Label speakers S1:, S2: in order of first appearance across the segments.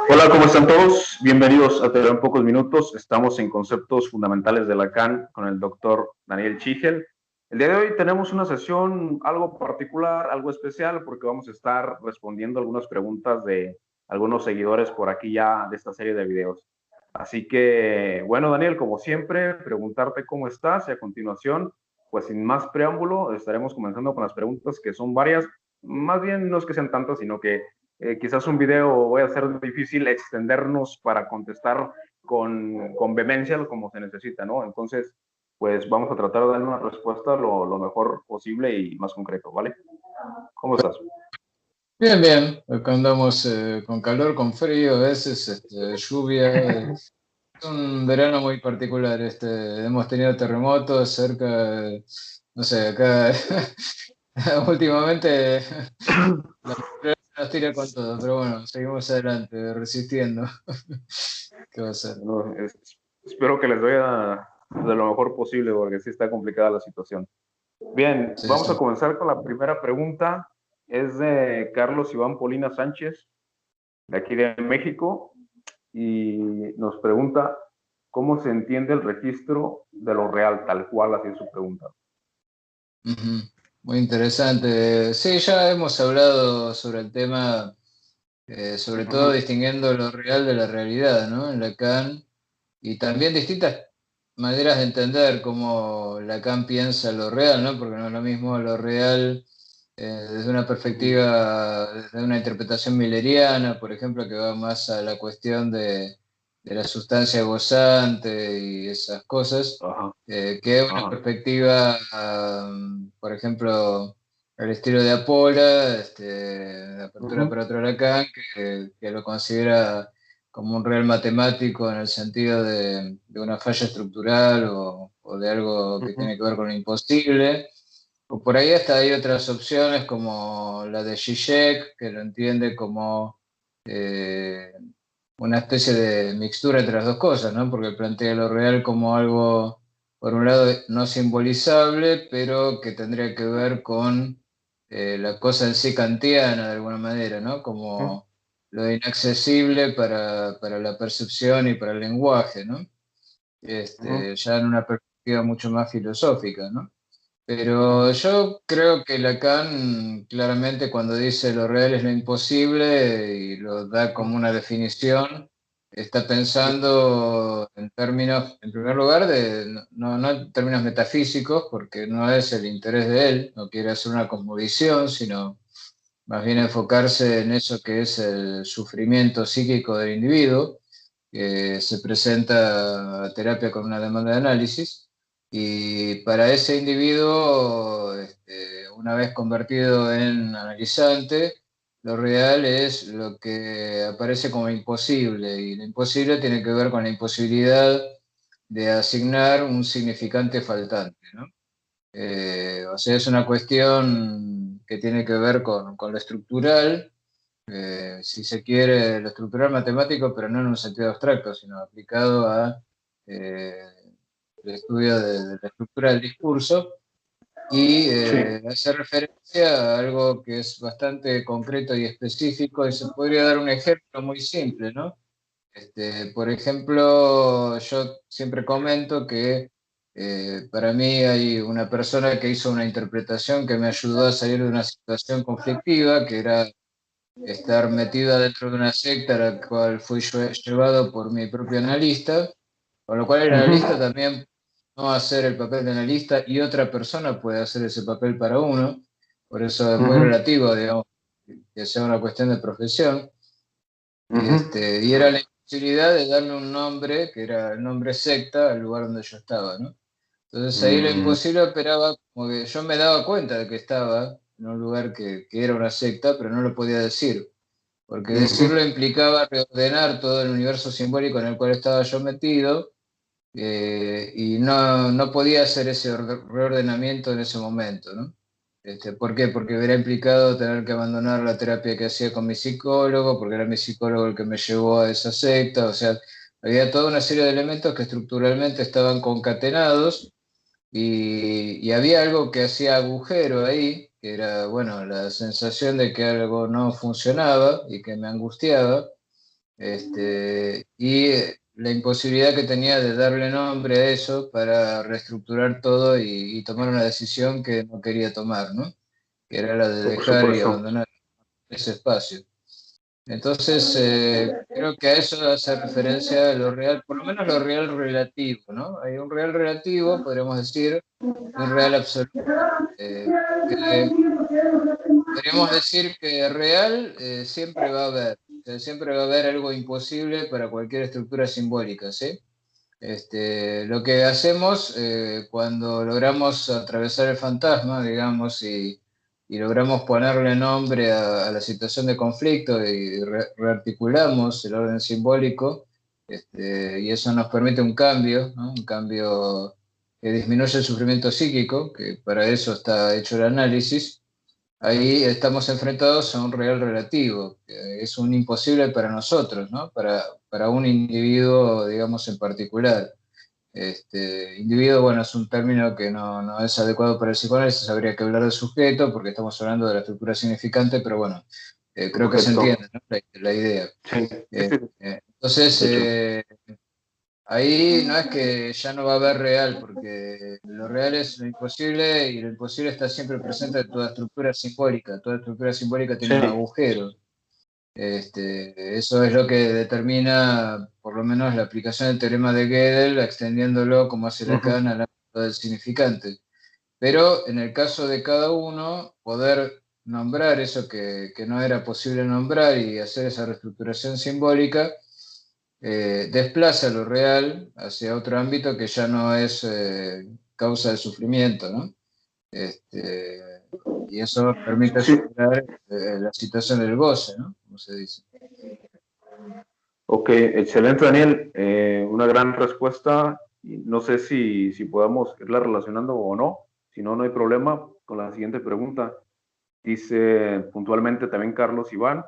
S1: Hola, ¿cómo están todos? Bienvenidos a Teoría en Pocos Minutos. Estamos en Conceptos Fundamentales de Lacan con el doctor Daniel Chigel. El día de hoy tenemos una sesión algo particular, algo especial, porque vamos a estar respondiendo algunas preguntas de algunos seguidores por aquí ya de esta serie de videos. Así que, bueno, Daniel, como siempre, preguntarte cómo estás y a continuación, pues sin más preámbulo, estaremos comenzando con las preguntas que son varias. Más bien no es que sean tantas, sino que quizás un video voy a hacer difícil extendernos para contestar con vehemencia como se necesita, ¿no? Entonces, pues vamos a tratar de dar una respuesta lo mejor posible y más concreto, ¿vale? ¿Cómo estás?
S2: Bien, bien. Acá andamos con calor, con frío, a veces lluvia. Es un verano muy particular. Hemos tenido terremotos cerca, no sé, acá últimamente la naturaleza nos tira con todo, pero bueno, seguimos adelante, resistiendo. ¿Qué va a ser?
S1: Bueno, espero que les vaya de lo mejor posible porque sí está complicada la situación. Bien,
S2: Sí,
S1: vamos
S2: sí.
S1: a comenzar con la primera pregunta. Es de Carlos Iván Polina Sánchez, de aquí de México, y nos pregunta cómo se entiende el registro de lo real, tal cual, así es su pregunta.
S2: Ujú. Muy interesante. Sí, ya hemos hablado sobre el tema, sobre todo
S1: Ujú,
S2: distinguiendo lo real de la realidad, ¿no? En Lacan. Y también distintas maneras de entender cómo Lacan piensa lo real, ¿no? Porque no es lo mismo lo real desde una
S1: ujú,
S2: perspectiva, desde una interpretación milleriana, por ejemplo, que va más a la cuestión de la sustancia gozante y esas cosas,
S1: ajá,
S2: que una
S1: ajá,
S2: perspectiva, por ejemplo, al estilo de Apola, de apertura
S1: ujú,
S2: para otro Lacan, que lo considera como un real matemático en el sentido de una falla estructural o de algo que
S1: ujú,
S2: tiene que ver con lo imposible. O por ahí hasta hay otras opciones como la de Zizek, que lo entiende como eh, una especie de mixtura entre las dos cosas, ¿no? Porque plantea lo real como algo, por un lado, no simbolizable, pero que tendría que ver con la cosa en sí kantiana, de alguna manera, ¿no?
S1: ujú,
S2: Como lo inaccesible para la percepción y para el lenguaje, ¿no?
S1: ujú,
S2: Ya en una perspectiva mucho más filosófica, ¿no? Pero yo creo que Lacan claramente cuando dice lo real es lo imposible y lo da como una definición, está pensando en términos, en primer lugar, no en términos metafísicos, porque no es el interés de él, no quiere hacer una cosmovisión, sino más bien enfocarse en eso que es el sufrimiento psíquico del individuo, que se presenta a terapia con una demanda de análisis, y para ese individuo, una vez convertido en analizante, lo real es lo que aparece como imposible, y lo imposible tiene que ver con la imposibilidad de asignar un significante faltante, ¿no? O sea, es una cuestión que tiene que ver con lo estructural, si se quiere, lo estructural matemático, pero no en un sentido abstracto, sino aplicado a eh, el estudio de la estructura del discurso, y
S1: sí,
S2: hace referencia a algo que es bastante concreto y específico, y se podría dar un ejemplo muy simple, ¿no? Por ejemplo, yo siempre comento que para mí hay una persona que hizo una interpretación que me ayudó a salir de una situación conflictiva, que era estar metido dentro de una secta a la cual fui llevado por mi propio analista, con lo cual el analista
S1: ujú,
S2: también no va a hacer el papel de analista y otra persona puede hacer ese papel para uno, por eso es muy
S1: ujú,
S2: relativo, digamos, que sea una cuestión de profesión.
S1: ujú,
S2: Y era la imposibilidad de darle un nombre, que era el nombre secta, al lugar donde yo estaba, ¿no? Entonces ahí lo
S1: mm,
S2: imposible operaba como que yo me daba cuenta de que estaba en un lugar que era una secta, pero no lo podía decir, porque
S1: ujú,
S2: decirlo implicaba reordenar todo el universo simbólico en el cual estaba yo metido, y no podía hacer ese reordenamiento en ese momento, ¿no? ¿Por qué? Porque hubiera implicado tener que abandonar la terapia que hacía con mi psicólogo, porque era mi psicólogo el que me llevó a esa secta, o sea, había toda una serie de elementos que estructuralmente estaban concatenados y había algo que hacía agujero ahí, que era, bueno, la sensación de que algo no funcionaba y que me angustiaba, y la imposibilidad que tenía de darle nombre a eso para reestructurar todo y tomar una decisión que no quería tomar, ¿no? Que era la de
S1: Por
S2: dejar y
S1: supuesto.
S2: abandonar ese espacio. Entonces, creo que a eso hace referencia lo real, por lo menos lo real relativo, ¿no? Hay un real relativo, podríamos decir, y un real absoluto. Que podríamos decir que real siempre va a haber, o sea, siempre va a haber algo imposible para cualquier estructura simbólica, ¿sí? Lo que hacemos cuando logramos atravesar el fantasma, digamos, y logramos ponerle nombre a la situación de conflicto y rearticulamos el orden simbólico, y eso nos permite un cambio, ¿no? Un cambio que disminuye el sufrimiento psíquico, que para eso está hecho el análisis. Ahí estamos enfrentados a un real relativo, que es un imposible para nosotros, ¿no? Para un individuo, digamos, en particular. Individuo, bueno, es un término que no es adecuado para el psicoanálisis, habría que hablar del sujeto porque estamos hablando de la estructura significante, pero bueno, creo que se
S1: Sujeto.
S2: entiende, ¿no? La idea.
S1: Sí, sí, sí,
S2: Entonces,
S1: de hecho.
S2: ahí no es que ya no va a haber real, porque lo real es lo imposible y lo imposible está siempre presente en toda estructura simbólica. Toda estructura simbólica tiene
S1: Sí,
S2: un agujero. Eso es lo que determina, por lo menos, la aplicación del teorema de Gödel, extendiéndolo, como hace
S1: ujú,
S2: Lacan, al ámbito del significante. Pero en el caso de cada uno, poder nombrar eso que no era posible nombrar y hacer esa reestructuración simbólica, desplaza lo real hacia otro ámbito que ya no es causa de sufrimiento, ¿no? Este, y eso permite
S1: sí,
S2: superar la situación del goce, ¿no? Como se dice.
S1: ok, excelente Daniel. Una gran respuesta. Y no sé si podamos irla relacionando o no. Si no, no hay problema con la siguiente pregunta. Dice puntualmente también Carlos Iván,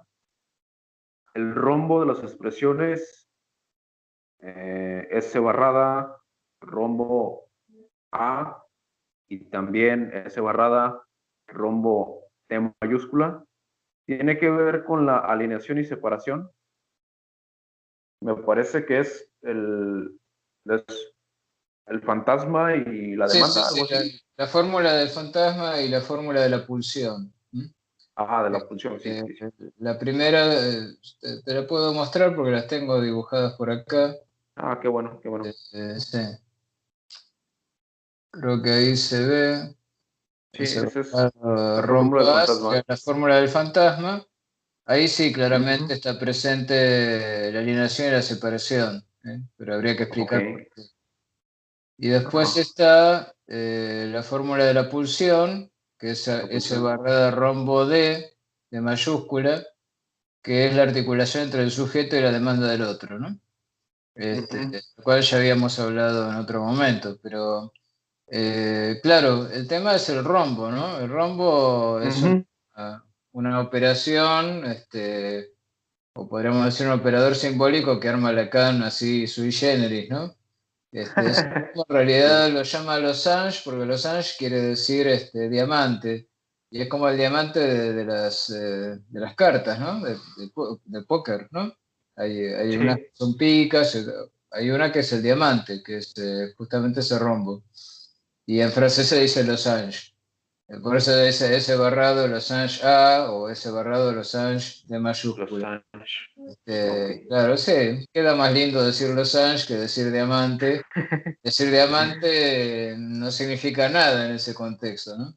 S1: el rombo de las expresiones S barrada, rombo A y también S barrada, rombo T mayúscula, tiene que ver con la alineación y separación. Me parece que es el fantasma y la
S2: Sí, sí,
S1: demanda,
S2: sí,
S1: algo así.
S2: la fórmula del fantasma y la fórmula de la pulsión. ¿M?
S1: Ah, de la pulsión, sí,
S2: Este,
S1: sí, sí.
S2: la primera te la puedo mostrar porque las tengo dibujadas por acá.
S1: Ah, qué bueno, qué bueno.
S2: Sí, creo que ahí se ve.
S1: Sí,
S2: Ese
S1: esa es la fórmula del
S2: rompas,
S1: fantasma.
S2: la fórmula del fantasma. Ahí sí, claramente
S1: Ujú.
S2: está presente la alineación y la separación, ¿eh? Pero habría que
S1: Ok,
S2: explicar por qué. Y después
S1: ajá,
S2: está la fórmula de la pulsión, que es
S1: la
S2: S
S1: pulsión.
S2: barrada rombo D, de mayúscula, que es la articulación entre el sujeto y la demanda del otro, ¿no?
S1: Ujú,
S2: Lo cual ya habíamos hablado en otro momento, pero claro, el tema es el rombo, ¿no? El rombo es
S1: ujú.
S2: una operación, o podríamos decir un operador simbólico que arma Lacan así sui generis, ¿no? Ese rombo en realidad lo llama Losange porque Losange quiere decir diamante, y es como el diamante de las cartas, ¿no? De póker, ¿no? Hay unas que
S1: Sí,
S2: son picas, hay una que es el diamante, que es justamente ese rombo. Y en francés se dice Losange. Por eso dice S barrado Losange A o S barrado Losange de
S1: los
S2: mayúscula.
S1: Ange. Ok.
S2: Claro, sí, queda más lindo decir Losange que decir diamante. Decir diamante no significa nada en ese contexto, ¿no?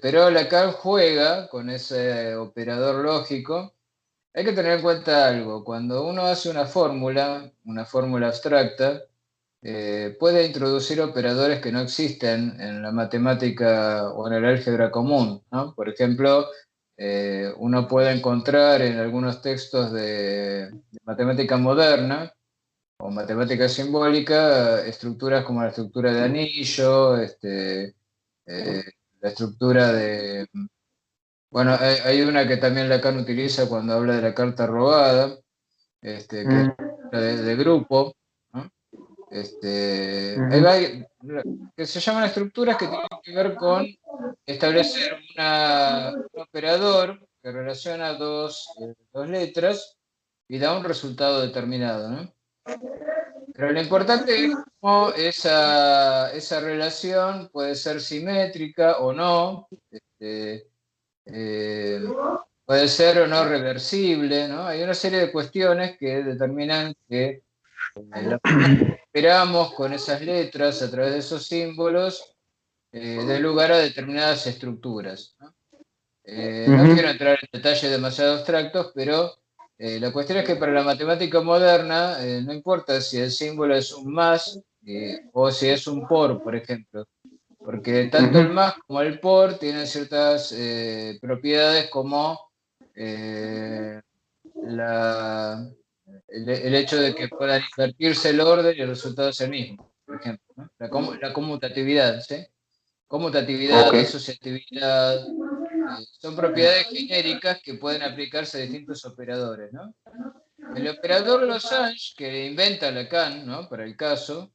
S2: Pero Lacan juega con ese operador lógico. Hay que tener en cuenta algo, cuando uno hace una fórmula abstracta, puede introducir operadores que no existen en la matemática o en el álgebra común, ¿no? Por ejemplo, uno puede encontrar en algunos textos de matemática moderna o matemática simbólica estructuras como la estructura de anillo, la estructura de... Bueno, hay una que también Lacan utiliza cuando habla de la carta robada, que es
S1: Mm,
S2: la de grupo, ¿no? Hay que se llaman estructuras que tienen que ver con establecer un operador que relaciona dos letras y da un resultado determinado, ¿no? Pero lo importante es cómo esa relación puede ser simétrica o no, eh, puede ser o no reversible, ¿no? Hay una serie de cuestiones que determinan que la forma que operamos con esas letras a través de esos símbolos dé lugar a determinadas estructuras, ¿no? No quiero entrar en detalles demasiado abstractos, pero la cuestión es que para la matemática moderna no importa si el símbolo es un más o si es un por ejemplo, porque tanto el más como el por tienen ciertas propiedades como eh, la, el hecho de que puedan invertirse el orden y el resultado es el mismo, por ejemplo, ¿no? La conmutatividad, ¿sí? Conmutatividad,
S1: Ok.
S2: asociatividad, son propiedades genéricas que pueden aplicarse a distintos operadores, ¿no? El operador Losange, que inventa Lacan, ¿no? Para el caso,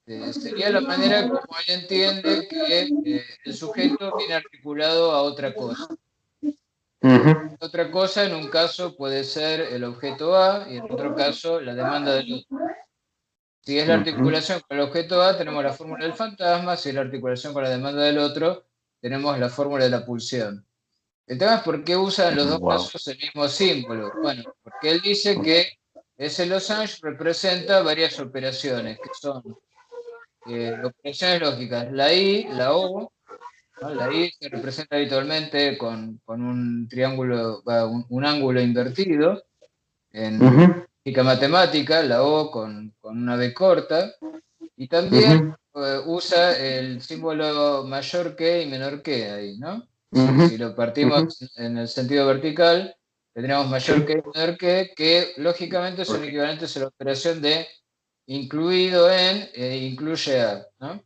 S2: sería la manera como él entiende que el sujeto viene articulado a otra cosa. Otra cosa en un caso puede ser el objeto A y en otro caso la demanda del otro. Si es la articulación con el objeto A, tenemos la fórmula del fantasma. Si es la articulación con la demanda del otro, tenemos la fórmula de la pulsión. El tema es por qué usan en los dos
S1: Wow.
S2: casos el mismo símbolo. Bueno, porque él dice que ese losange representa varias operaciones, que son operaciones lógicas. La I, la O, ¿no? La I se representa habitualmente con un triángulo, un ángulo invertido. En física matemática, la O con una B corta. Y también usa el símbolo mayor que y menor que ahí, ¿no? Si lo partimos en el sentido vertical, tendríamos mayor que y menor que lógicamente son
S1: Ok.
S2: equivalentes a la operación de incluido en e incluye a, ¿no?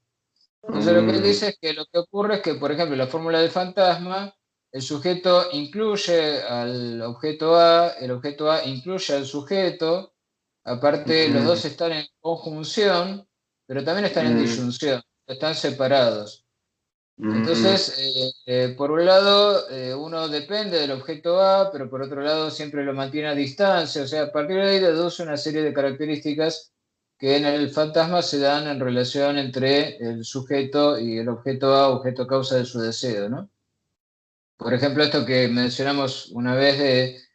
S2: Entonces lo que él dice es que lo que ocurre es que, por ejemplo, en la fórmula del fantasma, el sujeto incluye al objeto A, el objeto A incluye al sujeto, aparte los dos están en conjunción, pero también están en disyunción, están separados. Entonces, por un lado, uno depende del objeto A, pero por otro lado siempre lo mantiene a distancia, o sea, a partir de ahí deduce una serie de características que en el fantasma se dan en relación entre el sujeto y el objeto A, objeto causa de su deseo, ¿no? Por ejemplo, esto que mencionamos una vez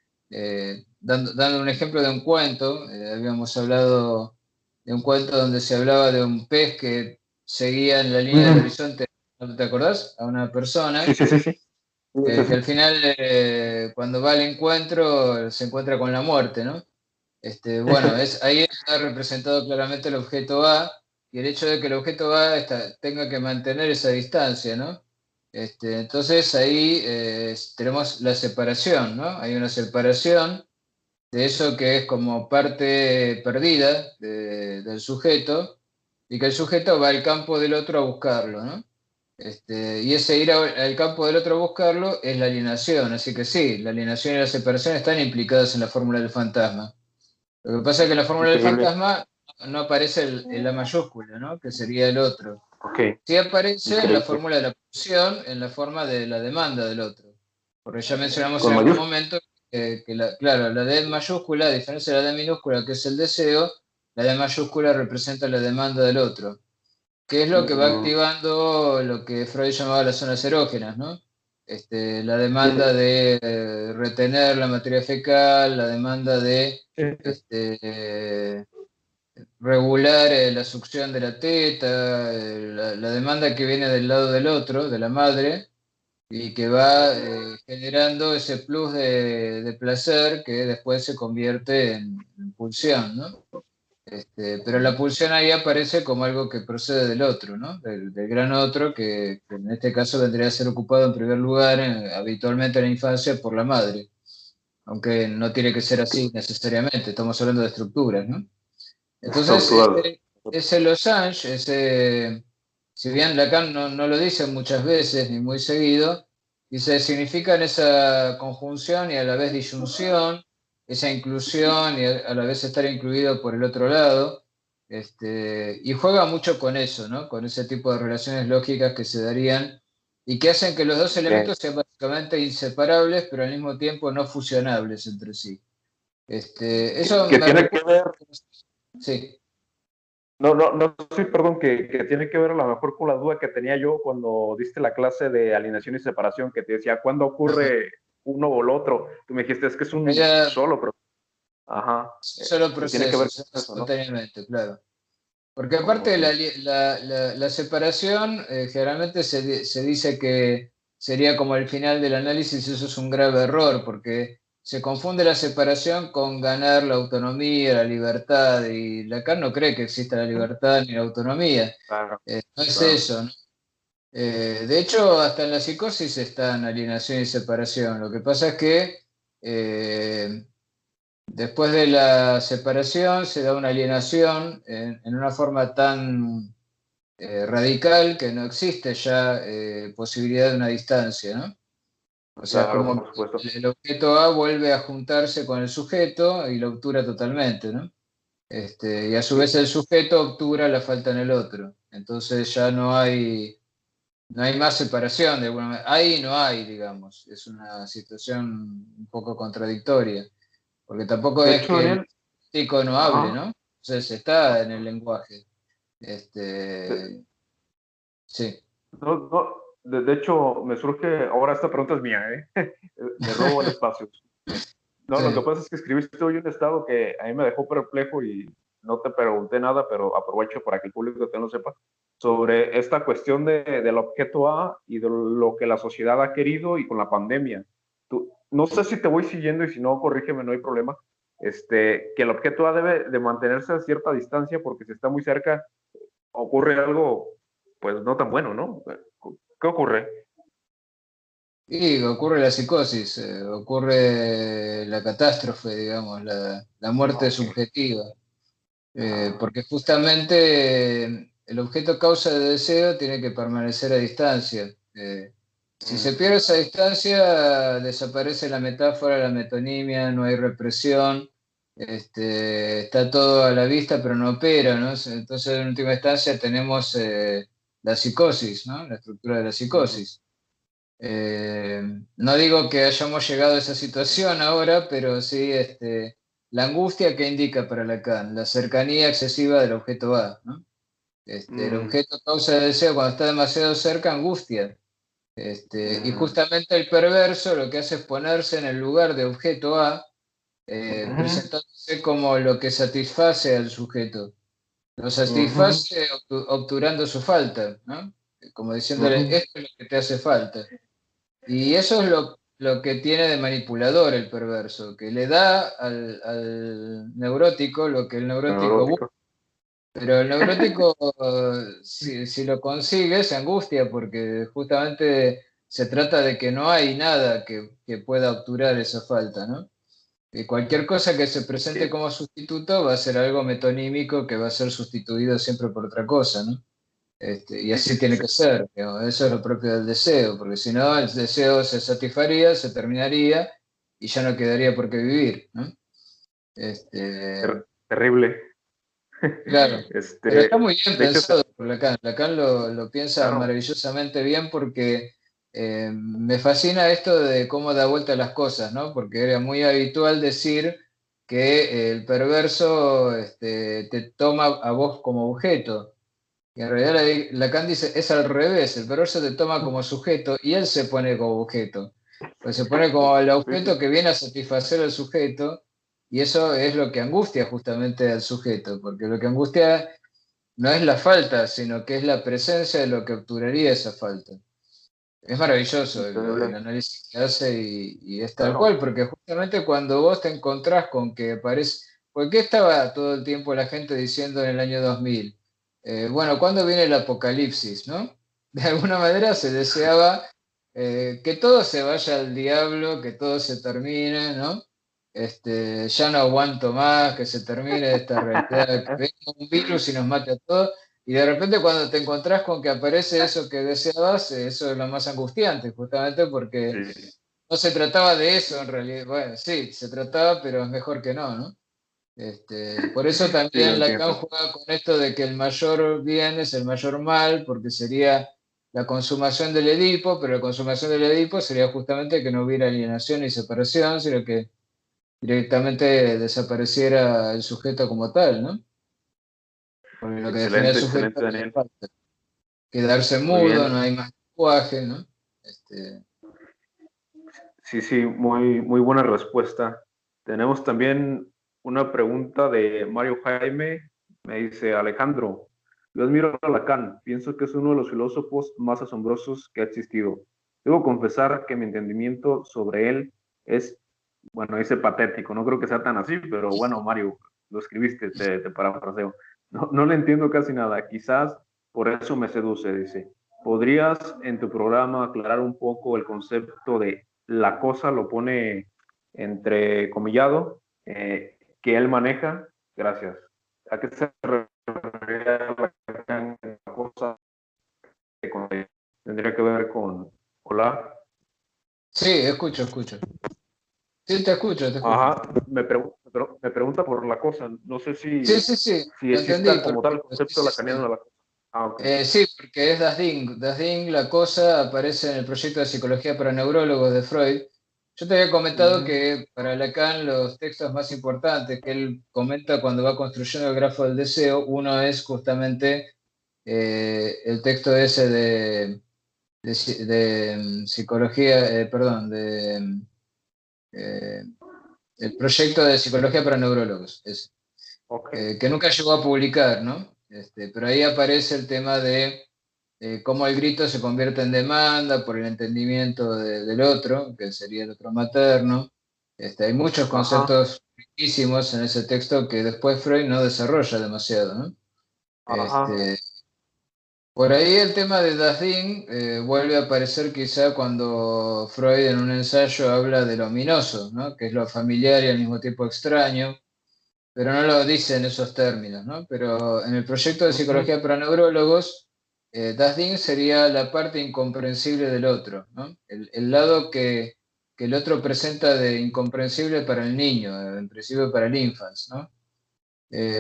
S2: dando un ejemplo de un cuento, habíamos hablado de un cuento donde se hablaba de un pez que seguía en la línea del horizonte, ¿no te acordás? A una
S1: Sí,
S2: persona,
S1: sí, sí, sí. Sí,
S2: que al
S1: sí.
S2: final, cuando va al encuentro, se encuentra con la muerte, ¿no? Bueno, ahí está representado claramente el objeto A y el hecho de que el objeto A tenga que mantener esa distancia, ¿no? Entonces ahí tenemos la separación, ¿no? Hay una separación de eso que es como parte perdida del sujeto y que el sujeto va al campo del otro a buscarlo, ¿no? Y ese ir al campo del otro a buscarlo es la alienación, así que sí, la alienación y la separación están implicadas en la fórmula del fantasma. Lo que pasa es que en la fórmula del
S1: Increíble.
S2: fantasma no aparece el A mayúscula, ¿no? Que sería el otro.
S1: Ok.
S2: Sí aparece en la
S1: Increíble.
S2: fórmula de la pulsión, en la forma de la demanda del otro. Porque ya mencionamos
S1: Con
S2: en algún
S1: mayúsculas.
S2: momento claro, la D mayúscula, a diferencia de la D minúscula, que es el deseo, la D mayúscula representa la demanda del otro, que es lo que va activando lo que Freud llamaba las zonas erógenas, ¿no? La demanda de retener la materia fecal, la demanda de este, regular la succión de la teta, la demanda que viene del lado del otro, de la madre, y que va generando ese plus de placer que después se convierte en pulsión, ¿no? Pero la pulsión ahí aparece como algo que procede del otro, ¿no? Del gran otro, que en este caso vendría a ser ocupado en primer lugar habitualmente en la infancia por la madre, aunque no tiene que ser así necesariamente, estamos hablando de estructuras, ¿no? Entonces,
S1: Estructural.
S2: ese losange, si bien Lacan no lo dice muchas veces ni muy seguido, dice, significan esa conjunción y a la vez disyunción, esa inclusión y a la vez estar incluido por el otro lado. Y juega mucho con eso, ¿no? Con ese tipo de relaciones lógicas que se darían y que hacen que los dos
S1: Bien.
S2: elementos sean básicamente inseparables, pero al mismo tiempo no fusionables entre sí. Eso
S1: Que
S2: me
S1: tiene que
S2: recuerda.
S1: ver,
S2: Sí.
S1: no, sí, perdón, que tiene que ver a lo mejor con la duda que tenía yo cuando diste la clase de alineación y separación, que te decía, ¿cuándo
S2: Ajá.
S1: ocurre uno o el otro? Tú me dijiste, es que es
S2: En
S1: un
S2: realidad,
S1: solo, pero, ajá,
S2: solo
S1: que tiene que ver
S2: procesos,
S1: con eso, ¿no?
S2: simultáneamente, claro. Porque aparte de
S1: Ok,
S2: la separación, generalmente se dice que sería como el final del análisis, y eso es un grave error, porque se confunde la separación con ganar la autonomía, la libertad, y Lacan no cree que exista la libertad ni la autonomía.
S1: claro,
S2: No es
S1: claro.
S2: eso, ¿no? De hecho, hasta en la psicosis están alienación y separación. Lo que pasa es que eh, después de la separación se da una alienación en una forma tan radical que no existe ya posibilidad de una distancia, ¿no? O sea, es
S1: Claro,
S2: como
S1: por
S2: que
S1: supuesto.
S2: el objeto A vuelve a juntarse con el sujeto y lo obtura totalmente, ¿no? Y a su vez el sujeto obtura la falta en el otro. Entonces ya no hay más separación de alguna manera. Hay y no hay, digamos. Es una situación un poco contradictoria, porque tampoco
S1: De
S2: es
S1: hecho,
S2: que el
S1: Daniel,
S2: psico no hable,
S1: ajá,
S2: ¿no? Entonces está en el
S1: ajá.
S2: lenguaje.
S1: De,
S2: Este, sí.
S1: no, de hecho, me surge, ahora esta pregunta es mía, ¿eh? Me robo el espacio. No, lo que
S2: Sí.
S1: pasa es que escribiste hoy un estado que a mí me dejó perplejo y no te pregunté nada, pero aprovecho para que el público también lo sepa, sobre esta cuestión del objeto A y de lo que la sociedad ha querido y con la pandemia. No sé si te voy siguiendo y si no, corrígeme, no hay problema. Que el objeto A debe de mantenerse a cierta distancia porque si está muy cerca ocurre algo, pues no tan bueno, ¿no? ¿Qué ocurre?
S2: Y ocurre la psicosis, ocurre la catástrofe, digamos, la muerte
S1: Ok.
S2: subjetiva.
S1: Ah,
S2: Porque justamente el objeto causa de deseo tiene que permanecer a distancia. Si se pierde esa distancia, desaparece la metáfora, la metonimia, no hay represión, está todo a la vista, pero no opera, ¿no? Entonces, en última instancia, tenemos la psicosis, ¿no? La estructura de la
S1: ujú,
S2: psicosis. Eh, no digo que hayamos llegado a esa situación ahora, pero sí la angustia que indica para Lacan, la cercanía excesiva del objeto A, ¿no? El
S1: mm,
S2: objeto causa el deseo cuando está demasiado cerca, angustia. Y
S1: mm,
S2: justamente el perverso lo que hace es ponerse en el lugar de objeto A,
S1: ujú,
S2: presentándose como lo que satisface al sujeto. Lo
S1: ujú,
S2: satisface obturando su falta, ¿no? Como diciéndole,
S1: ujú.
S2: esto es lo que te hace falta. Y eso es lo que tiene de manipulador el perverso, que le da al neurótico lo que el neurótico busca,
S1: Neurótico.
S2: pero el neurótico, si lo consigue, se angustia porque justamente se trata de que no hay nada que pueda obturar esa falta, ¿no? Y cualquier cosa que se presente
S1: Sí,
S2: como sustituto va a ser algo metonímico que va a ser sustituido siempre por otra cosa, ¿no? Y
S1: sí,
S2: así tiene
S1: sí.
S2: que ser, digamos, eso es lo propio del deseo, porque si no, el deseo se satisfaría, se terminaría y ya no quedaría por qué vivir, ¿no? Este,
S1: Terrible.
S2: claro, pero está muy bien
S1: De hecho,
S2: pensado por Lacan. Lacan lo piensa
S1: claro.
S2: maravillosamente bien porque me fascina esto de cómo da vuelta las cosas, ¿no? Porque era muy habitual decir que el perverso te toma a vos como objeto. Y en realidad Lacan dice, es al revés, el perverso te toma como sujeto y él se pone como objeto. Pues se pone como el
S1: Sí, sí,
S2: objeto que viene a satisfacer al sujeto y eso es lo que angustia justamente al sujeto, porque lo que angustia no es la falta, sino que es la presencia de lo que obturaría esa falta. Es maravilloso el
S1: increíble.
S2: análisis que hace y es tal cual,
S1: Claro.
S2: porque justamente cuando vos te encontrás con que aparece, ¿por qué estaba todo el tiempo la gente diciendo en el año 2000? Bueno, ¿cuándo viene el apocalipsis, no? De alguna manera se deseaba que todo se vaya al diablo, que todo se termine, ¿no? Ya no aguanto más, que se termine esta realidad, que venga un virus y nos mate a todos. Y de repente cuando te encontrás con que aparece eso que deseabas, eso es lo más angustiante, justamente porque
S1: Sí,
S2: no se trataba de eso en realidad. Bueno, sí, se trataba, pero es mejor que no, ¿no? Por eso
S1: Sí, lo
S2: también Lacan
S1: entiendo.
S2: juega con esto de que el mayor bien es el mayor mal, porque sería la consumación del Edipo, pero la consumación del Edipo sería justamente que no hubiera alienación ni separación, sino que directamente desapareciera el sujeto como tal, ¿no? Porque lo que define al
S1: Excelente,
S2: sujeto
S1: excelente,
S2: es la
S1: Daniel.
S2: falta. Quedarse
S1: Muy
S2: mudo, no
S1: bien.
S2: hay más lenguaje, ¿no? Este,
S1: Sí, sí, muy, muy buena respuesta. Tenemos también una pregunta de Mario Jaime. Me dice, Alejandro, yo admiro a Lacan. Pienso que es uno de los filósofos más asombrosos que ha existido. Debo confesar que mi entendimiento sobre él es, bueno, dice patético. No creo que sea tan así, pero bueno, Mario, lo escribiste, te parafraseo. No, no le entiendo casi nada. Quizás por eso me seduce, dice. ¿Podrías en tu programa aclarar un poco el concepto de la cosa, lo pone entre comillado, que él maneja? Gracias. ¿A qué se refiere la cosa que tendría que ver con hola?
S2: sí, escucho, escucho. Sí, te escucho, te escucho.
S1: Ajá, me pregunta por la cosa. No sé
S2: Sí, sí, sí,
S1: si
S2: lo entendí,
S1: exista como tal el
S2: perfecto. Sí,
S1: concepto
S2: sí,
S1: lacaniano
S2: sí.
S1: de la cosa. Ah, ok.
S2: Sí, porque es Das Ding. Das Ding, la cosa, aparece en el proyecto de psicología para neurólogos de Freud. Yo te había comentado
S1: Mm,
S2: que para Lacan los textos más importantes que él comenta cuando va construyendo el grafo del deseo, uno es justamente el texto ese de psicología, perdón, eh, el proyecto de psicología para neurólogos,
S1: ok.
S2: que nunca llegó a publicar, ¿no? Pero ahí aparece el tema de cómo el grito se convierte en demanda por el entendimiento del otro, que sería el otro materno. Hay muchos
S1: Ajá,
S2: conceptos riquísimos en ese texto que después Freud no desarrolla demasiado, ¿no?
S1: ajá,
S2: Este, por ahí el tema de Dasdin vuelve a aparecer quizá cuando Freud en un ensayo habla de lo ominoso, ¿no? Que es lo familiar y al mismo tiempo extraño, pero no lo dice en esos términos, ¿no? Pero en el proyecto de
S1: ujú,
S2: psicología para neurólogos, Das Ding sería la parte incomprensible del otro, ¿no? El lado que el otro presenta de incomprensible para el niño, en principio para el infans, ¿no?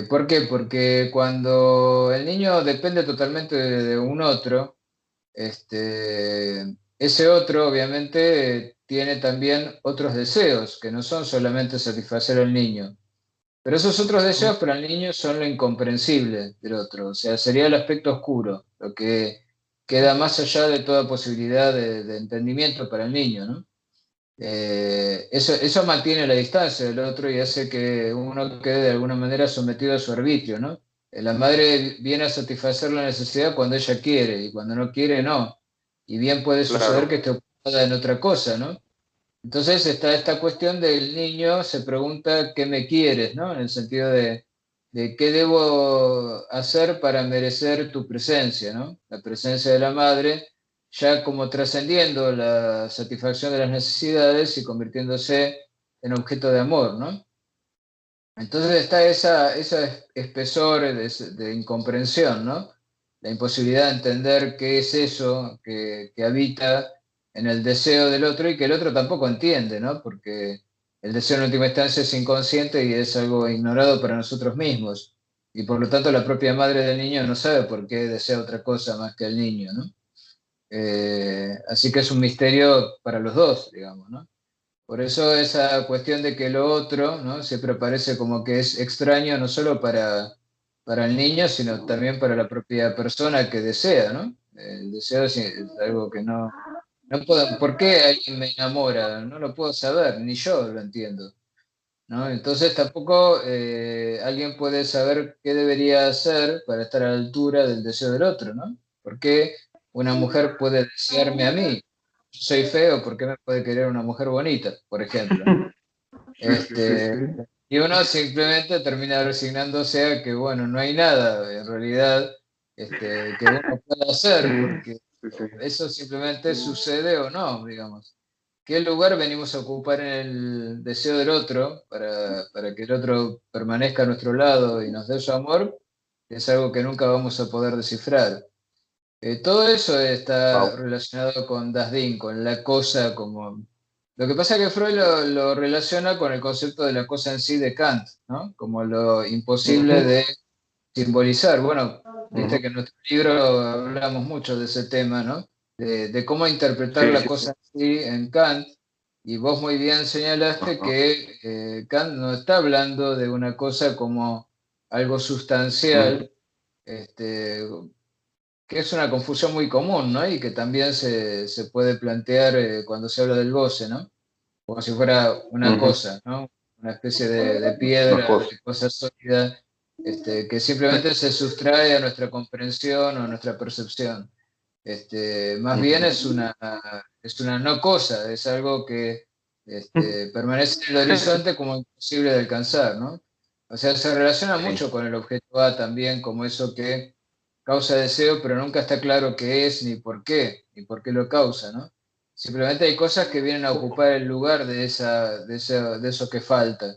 S2: ¿Por qué? Porque cuando el niño depende totalmente de un otro, ese otro obviamente tiene también otros deseos, que no son solamente satisfacer al niño, pero esos otros
S1: ujú.
S2: deseos para el niño son lo incomprensible del otro, o sea, sería el aspecto oscuro, lo que queda más allá de toda posibilidad de entendimiento para el niño, ¿no? Eso mantiene la distancia del otro y hace que uno quede de alguna manera sometido a su arbitrio, ¿no? La madre viene a satisfacer la necesidad cuando ella quiere y cuando no quiere, no. Y bien puede suceder que
S1: Claro,
S2: esté ocupada en otra cosa, ¿no? Entonces está esta cuestión del niño, se pregunta qué me quieres, ¿no? En el sentido de qué debo hacer para merecer tu presencia, ¿no? La presencia de la madre, ya como trascendiendo la satisfacción de las necesidades y convirtiéndose en objeto de amor, ¿no? Entonces está esa espesor de incomprensión, ¿no? La imposibilidad de entender qué es eso que habita en el deseo del otro y que el otro tampoco entiende, ¿no? Porque el deseo en última instancia es inconsciente y es algo ignorado para nosotros mismos. Y por lo tanto la propia madre del niño no sabe por qué desea otra cosa más que el niño, ¿no? Así que es un misterio para los dos, digamos, ¿no? Por eso esa cuestión de que lo otro, ¿no? Siempre parece como que es extraño no solo para el niño, sino también para la propia persona que desea, ¿no? El deseo es algo que no puedo, ¿por qué alguien me enamora? No lo puedo saber, ni yo lo entiendo, ¿no? Entonces tampoco alguien puede saber qué debería hacer para estar a la altura del deseo del otro, ¿no? ¿Por qué una mujer puede desearme a mí? Yo soy feo, ¿por qué me puede querer una mujer bonita, por ejemplo, ¿no?
S1: sí, sí, sí, sí.
S2: Y uno simplemente termina resignándose a que, bueno, no hay nada en realidad que uno pueda hacer, porque
S1: Sí, sí.
S2: eso simplemente sucede o no, digamos. ¿Qué lugar venimos a ocupar en el deseo del otro para que el otro permanezca a nuestro lado y nos dé su amor? Es algo que nunca vamos a poder descifrar. Todo eso está
S1: Wow.
S2: relacionado con Das Ding, con la cosa como Lo que pasa es que Freud lo relaciona con el concepto de la cosa en sí de Kant, ¿no? Como lo imposible
S1: Ujú,
S2: de simbolizar. Bueno, viste
S1: ujú.
S2: que en nuestro libro hablamos mucho de ese tema, ¿no? De cómo interpretar
S1: Sí,
S2: la
S1: sí, sí.
S2: cosa en sí en Kant. Y vos muy bien señalaste
S1: Ajá.
S2: que Kant no está hablando de una cosa como algo
S1: Ujú,
S2: sustancial, este, que es una confusión muy común, ¿no? Y que también se puede plantear cuando se habla del goce, ¿no? Como si fuera una
S1: ujú.
S2: cosa, ¿no? Una especie de
S1: Una
S2: piedra,
S1: cosa.
S2: de cosa sólida, que simplemente se sustrae a nuestra comprensión o a nuestra percepción. Más bien
S1: Ujú.
S2: es una no cosa, es algo que permanece en el horizonte como imposible de alcanzar, ¿no? O sea, se relaciona
S1: Sí.
S2: mucho con el objeto A también, como eso que causa deseo, pero nunca está claro qué es ni por qué lo causa, ¿no? Simplemente hay cosas que vienen a ocupar el lugar de eso que falta,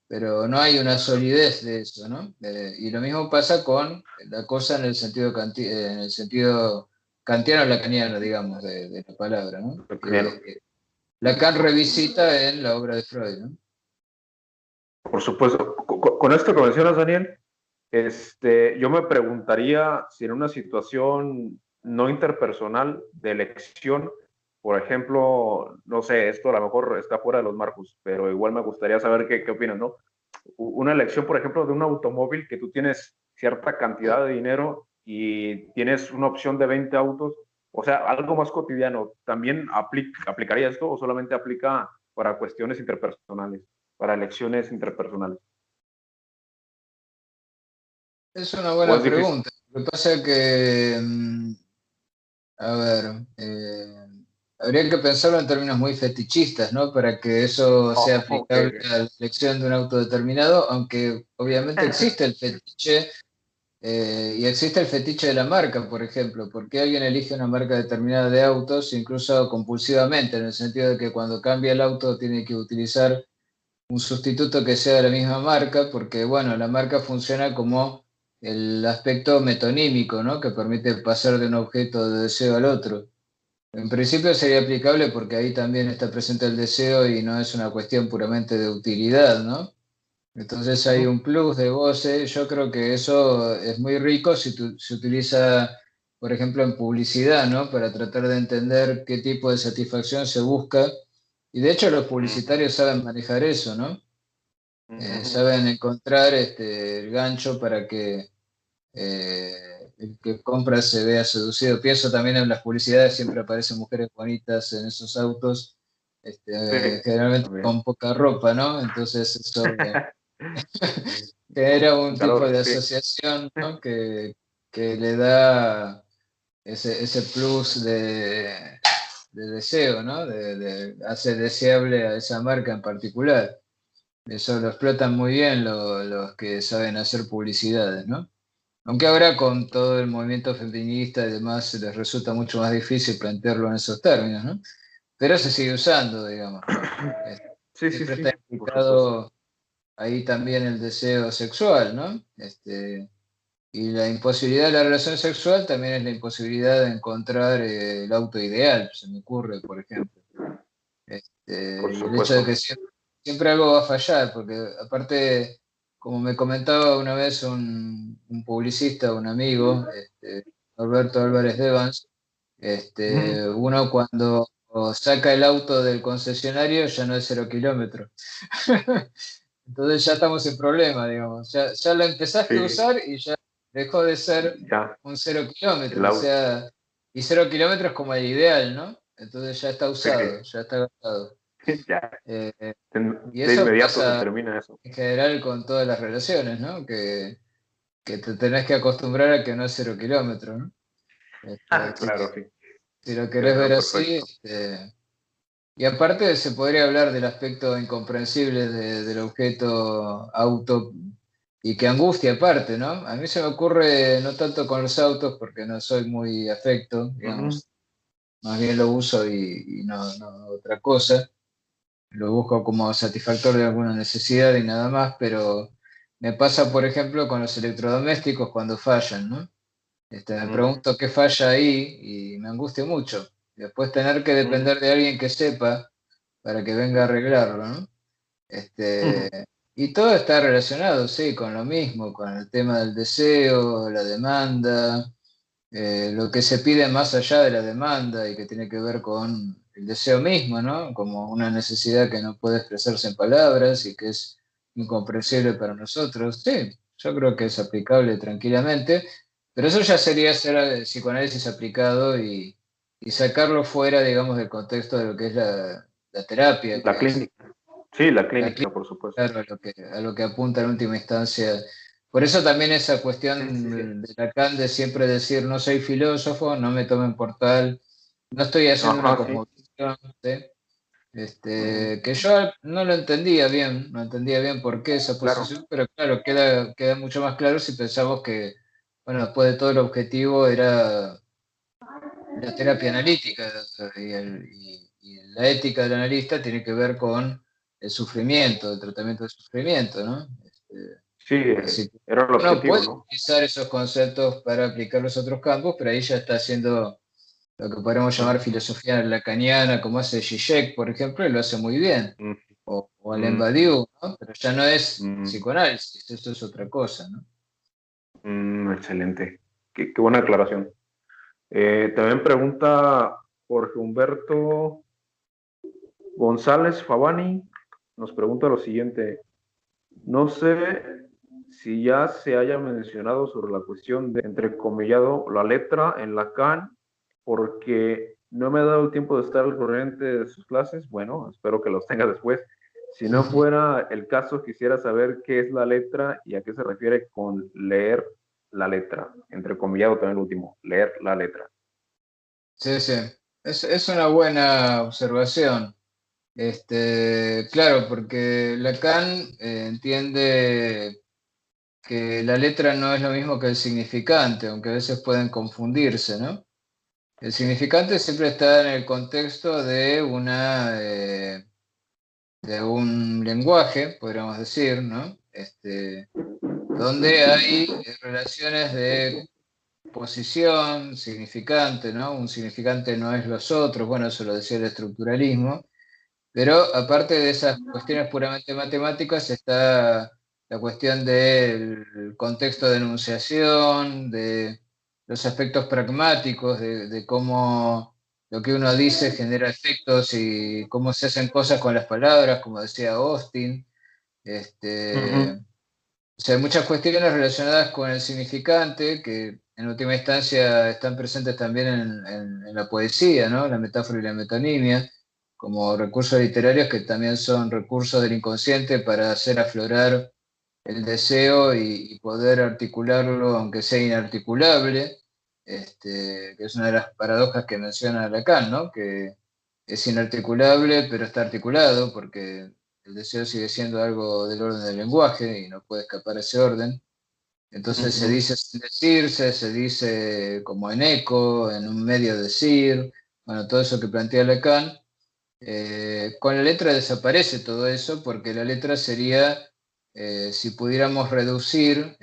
S2: pero no hay una solidez de eso, ¿no? Y lo mismo pasa con la cosa en el sentido, en el sentido kantiano lacaniano, digamos, de la palabra, ¿no?
S1: Claro.
S2: Lacan revisita en la obra de Freud, ¿no?
S1: Por supuesto. Con esto que mencionas, Daniel, yo me preguntaría si en una situación no interpersonal de elección, por ejemplo, no sé, esto a lo mejor está fuera de los marcos, pero igual me gustaría saber qué opinas, ¿no? Una elección, por ejemplo, de un automóvil que tú tienes cierta cantidad de dinero y tienes una opción de 20 autos, o sea, algo más cotidiano, ¿también aplicaría esto o solamente aplica para cuestiones interpersonales, para elecciones interpersonales?
S2: Es una
S1: ¿O
S2: buena
S1: es difícil?
S2: pregunta. Lo que pasa es que, a ver, habría que pensarlo en términos muy fetichistas, ¿no? Para que eso sea
S1: Oh, ok,
S2: aplicable a la elección de un auto determinado, aunque obviamente existe el fetiche. Y existe el fetiche de la marca, por ejemplo, porque alguien elige una marca determinada de autos, incluso compulsivamente, en el sentido de que cuando cambia el auto tiene que utilizar un sustituto que sea de la misma marca, porque bueno, la marca funciona como el aspecto metonímico, ¿no? Que permite pasar de un objeto de deseo al otro. En principio sería aplicable porque ahí también está presente el deseo y no es una cuestión puramente de utilidad, ¿no? Entonces hay
S1: Ujú.
S2: un plus de goce. Yo creo que eso es muy rico si se utiliza, por ejemplo, en publicidad, ¿no? Para tratar de entender qué tipo de satisfacción se busca. Y de hecho los
S1: Ujú.
S2: publicitarios saben manejar eso, ¿no?
S1: Ujú.
S2: Saben encontrar el gancho para que el que compra se vea seducido. Pienso también en las publicidades, siempre aparecen mujeres bonitas en esos autos,
S1: Sí,
S2: generalmente
S1: también.
S2: con poca ropa, ¿no? Entonces eso genera un tipo
S1: Claro,
S2: de
S1: sí.
S2: asociación, ¿no? Que le da ese plus de deseo, ¿no? Hace deseable a esa marca en particular. Eso lo explotan muy bien los que saben hacer publicidades, ¿no? Aunque ahora con todo el movimiento feminista y demás se les resulta mucho más difícil plantearlo en esos términos, ¿no? Pero se sigue usando, digamos, ¿no?
S1: Sí, sí,
S2: Siempre está
S1: sí, por supuesto.
S2: implicado ahí también el deseo sexual, ¿no? Y la imposibilidad de la relación sexual también es la imposibilidad de encontrar el auto ideal, se me ocurre, por ejemplo.
S1: Por
S2: Y el hecho de
S1: supuesto.
S2: que siempre algo va a fallar, porque aparte, como me comentaba una vez un publicista, un amigo, Alberto Álvarez Devans,
S1: Ujú.
S2: uno cuando saca el auto del concesionario ya no es 0 kilómetros. Entonces ya estamos en problema, digamos. Ya lo empezaste a
S1: Sí,
S2: usar y ya dejó de ser
S1: ya,
S2: un 0 kilómetros.
S1: el
S2: O
S1: auto.
S2: sea, y 0 kilómetros como el ideal, ¿no? Entonces ya está
S1: Sí,
S2: usado, ya está gastado.
S1: ya.
S2: Eh, y
S1: De
S2: eso
S1: inmediato se
S2: pasa
S1: termina eso.
S2: en general con todas las relaciones, ¿no? Que te tenés que acostumbrar a que no es 0 kilómetros, ¿no?
S1: Ah,
S2: Así que
S1: claro, sí.
S2: si lo querés ver
S1: Entiendo
S2: así,
S1: perfecto.
S2: y aparte se podría hablar del aspecto incomprensible del objeto auto y que angustia aparte, ¿no? A mí se me ocurre no tanto con los autos porque no soy muy afecto,
S1: Ujú.
S2: digamos, más bien lo uso y no otra cosa. Lo busco como satisfactor de alguna necesidad y nada más, pero me pasa, por ejemplo, con los electrodomésticos cuando fallan, ¿no? Me
S1: Ujú.
S2: pregunto qué falla ahí y me angustia mucho. Después tener que
S1: Ujú.
S2: depender de alguien que sepa para que venga a arreglarlo, ¿no?
S1: Ujú.
S2: Y todo está relacionado, sí, con lo mismo, con el tema del deseo, la demanda, lo que se pide más allá de la demanda y que tiene que ver con el deseo mismo, ¿no? Como una necesidad que no puede expresarse en palabras y que es incomprensible para nosotros. Sí, yo creo que es aplicable tranquilamente, pero eso ya sería ser psicoanálisis aplicado y sacarlo fuera, digamos, del contexto de lo que es la terapia,
S1: La
S2: que es
S1: clínica. Sí, la
S2: la
S1: clínica,
S2: clínica,
S1: por supuesto.
S2: claro, a lo que apunta en última instancia. Por eso también esa
S1: Sí, sí, sí.
S2: cuestión de Lacan de siempre decir no soy filósofo, no me tomen por tal, no estoy haciendo una
S1: Ajá, sí.
S2: cosmovisión, ¿sí?
S1: Ujú.
S2: Que yo no lo entendía bien, no entendía bien por qué esa
S1: Claro,
S2: posición, pero claro, queda mucho más claro si pensamos que, bueno, después de todo el objetivo era la terapia analítica y la ética del analista tiene que ver con el sufrimiento, el tratamiento del sufrimiento, ¿no?
S1: sí,
S2: Así que
S1: era el
S2: uno
S1: objetivo,
S2: puede
S1: ¿no?
S2: utilizar esos conceptos para aplicarlos a otros campos, pero ahí ya está haciendo lo que podríamos llamar
S1: Ujú.
S2: filosofía lacaniana, como hace Zizek, por ejemplo, y lo hace muy bien,
S1: Ujú.
S2: o Alain
S1: Ujú.
S2: Badiou, ¿no? Pero ya no es
S1: Mm,
S2: psicoanálisis, eso es otra cosa, ¿no?
S1: excelente. Qué buena aclaración. También pregunta Jorge Humberto González Favani. Nos pregunta lo siguiente. No sé si ya se haya mencionado sobre la cuestión de entrecomillado la letra en Lacan, porque no me ha dado el tiempo de estar al corriente de sus clases. Bueno, espero que los tenga después. Si no fuera el caso, quisiera saber qué es la letra y a qué se refiere con leer la letra. Entrecomillado también el último, leer la letra.
S2: Sí, sí. Es una buena observación. Claro, porque Lacan entiende que la letra no es lo mismo que el significante, aunque a veces pueden confundirse, ¿no? El significante siempre está en el contexto de un lenguaje, podríamos decir, ¿no? Donde hay relaciones de posición, significante, ¿no? Un significante no es los otros, bueno, eso lo decía el estructuralismo. Pero aparte de esas cuestiones puramente matemáticas está la cuestión del contexto de enunciación, de los aspectos pragmáticos, de cómo lo que uno dice genera efectos y cómo se hacen cosas con las palabras, como decía Austin.
S1: Ujú,
S2: O sea, hay muchas cuestiones relacionadas con el significante que en última instancia están presentes también en la poesía, ¿no? La metáfora y la metonimia, como recursos literarios que también son recursos del inconsciente para hacer aflorar el deseo y poder articularlo, aunque sea inarticulable, que es una de las paradojas que menciona Lacan, ¿no? Que es inarticulable, pero está articulado, porque el deseo sigue siendo algo del orden del lenguaje y no puede escapar a ese orden. Entonces se
S1: ujú,
S2: dice sin decirse, se dice como en eco, en un medio decir, bueno, todo eso que plantea Lacan. Con la letra desaparece todo eso porque la letra sería, si pudiéramos reducir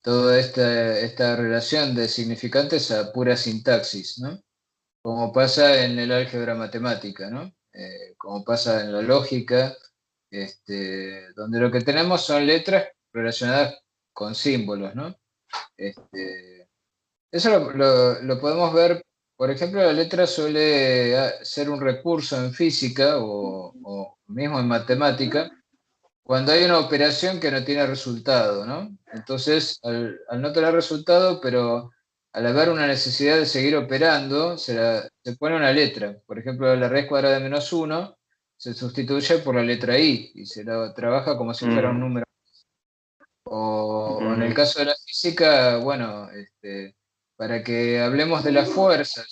S2: toda esta relación de significantes a pura sintaxis, ¿no? Como pasa en el álgebra matemática, ¿no? Como pasa en la lógica, donde lo que tenemos son letras relacionadas con símbolos, ¿no? Este, Eso lo podemos ver, por ejemplo, la letra suele ser un recurso en física o mismo en matemática cuando hay una operación que no tiene resultado, ¿no? Entonces, al no tener resultado, pero al haber una necesidad de seguir operando, se pone una letra. Por ejemplo, la raíz cuadrada de menos uno se sustituye por la letra i y se la trabaja como si fuera un
S1: ujú,
S2: número. O en el
S1: ujú,
S2: caso de la física, bueno, para que hablemos de la fuerza,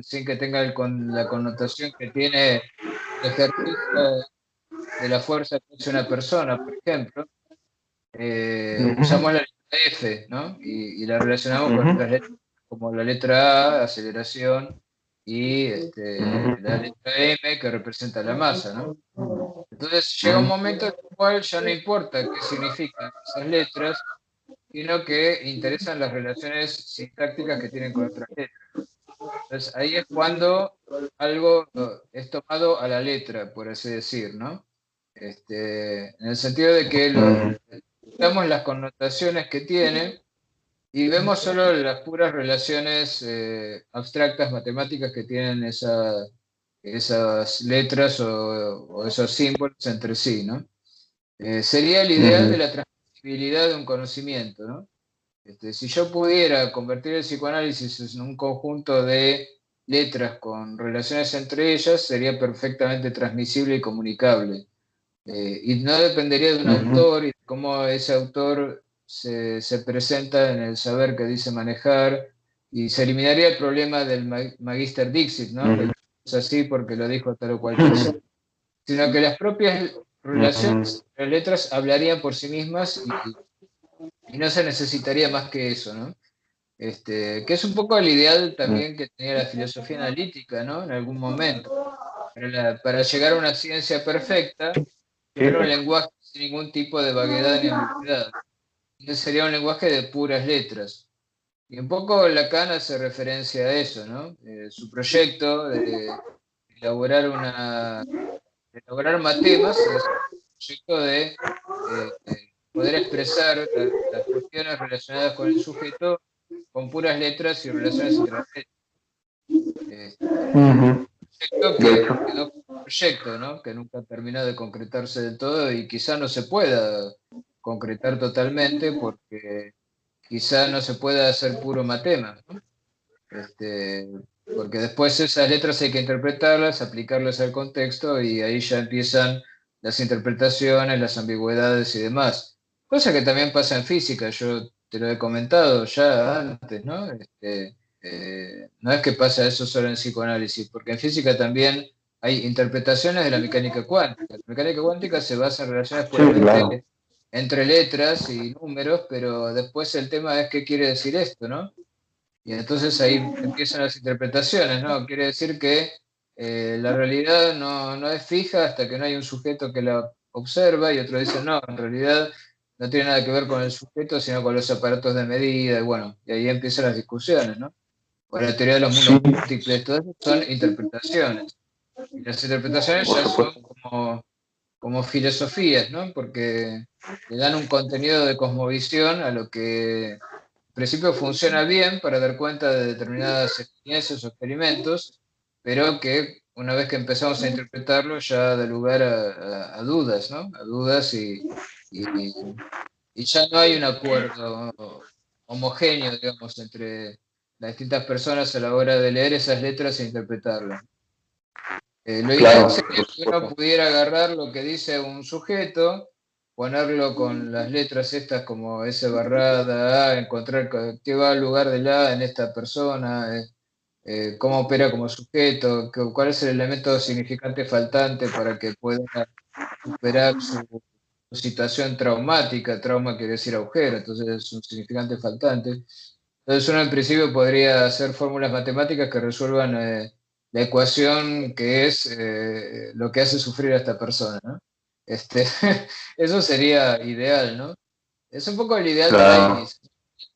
S2: sin que tenga la connotación que tiene el ejercicio de la fuerza que hace una persona, por ejemplo,
S1: ujú,
S2: usamos la letra F, ¿no? Y la relacionamos con
S1: ujú,
S2: otras letras, como la letra A, aceleración, y la
S1: ujú,
S2: letra M, que representa la masa, ¿no? Entonces llega un
S1: ujú.
S2: momento en el cual ya no importa qué significan esas letras, sino que interesan las relaciones sintácticas que tienen con otras letras. Entonces ahí es cuando algo es tomado a la letra, por así decir, ¿no? En el sentido de que
S1: Ujú,
S2: damos las connotaciones que tiene y vemos solo las puras relaciones abstractas matemáticas que tienen esas letras o esos símbolos entre sí, ¿no? Sería el ideal de
S1: ujú,
S2: la transmisibilidad de un conocimiento, ¿no? Si yo pudiera convertir el psicoanálisis en un conjunto de letras con relaciones entre ellas, sería perfectamente transmisible y comunicable. Y no dependería de un
S1: ujú,
S2: autor y de cómo ese autor se presenta en el saber que dice manejar, y se eliminaría el problema del Magister Dixit, ¿no? Que
S1: ujú,
S2: es así porque lo dijo tal o cual persona,
S1: ujú,
S2: sino que las propias
S1: ujú,
S2: relaciones, las letras hablarían por sí mismas y no se necesitaría más que eso, ¿no? Que es un poco el ideal
S1: ujú.
S2: también que tenía la filosofía analítica, ¿no? En algún momento. Para llegar a una ciencia perfecta,
S1: Sí,
S2: tener un lenguaje sin ningún tipo de vaguedad ni ambigüedad. Ese sería un lenguaje de puras letras. Y un poco Lacan hace referencia a eso, ¿no? Su proyecto de elaborar elaborar matemas es un proyecto de poder expresar las cuestiones relacionadas con el sujeto con puras letras y relaciones entre las letras.
S1: ujú.
S2: Proyecto
S1: De
S2: que
S1: hecho,
S2: quedó como proyecto, ¿no? Que nunca terminó de concretarse del todo y quizá no se pueda concretar totalmente porque quizá no se pueda hacer puro matema, ¿no? Este, porque después esas letras hay que interpretarlas, aplicarlas al contexto y ahí ya empiezan las interpretaciones, las ambigüedades y demás. Cosa que también pasa en física, yo te lo he comentado ya antes, ¿no? No es que pasa eso solo en psicoanálisis, porque en física también hay interpretaciones de la mecánica cuántica. La mecánica cuántica se basa en relaciones
S1: sí, claro.
S2: puramente entre letras y números, pero después el tema es qué quiere decir esto, ¿no? Y entonces ahí empiezan las interpretaciones, ¿no? Quiere decir que la realidad no es fija hasta que no hay un sujeto que la observa y otro dice, no, en realidad no tiene nada que ver con el sujeto, sino con los aparatos de medida, y bueno, y ahí empiezan las discusiones, ¿no? O la teoría de los
S1: Sí,
S2: mundos múltiples, todo eso son interpretaciones. Y las interpretaciones
S1: por
S2: ya son
S1: supuesto.
S2: como filosofías, ¿no? Porque le dan un contenido de cosmovisión a lo que en principio funciona bien para dar cuenta de determinadas experiencias o experimentos, pero que una vez que empezamos a interpretarlo ya da lugar a dudas, ¿no? A dudas y, y ya no hay un acuerdo homogéneo, digamos, entre las distintas personas a la hora de leer esas letras e interpretarlas. Lo ideal
S1: Claro,
S2: sería
S1: por
S2: que uno
S1: supuesto.
S2: pudiera agarrar lo que dice un sujeto, ponerlo con las letras estas como S barrada A, encontrar qué va al lugar del A en esta persona, cómo opera como sujeto, cuál es el elemento significante faltante para que pueda superar su situación traumática. Trauma quiere decir agujero, entonces es un significante faltante. Entonces uno en principio podría hacer fórmulas matemáticas que resuelvan la ecuación que es lo que hace sufrir a esta persona, ¿no? Este, eso sería ideal, ¿no? Es un poco el ideal de
S1: Claro.
S2: Leibniz.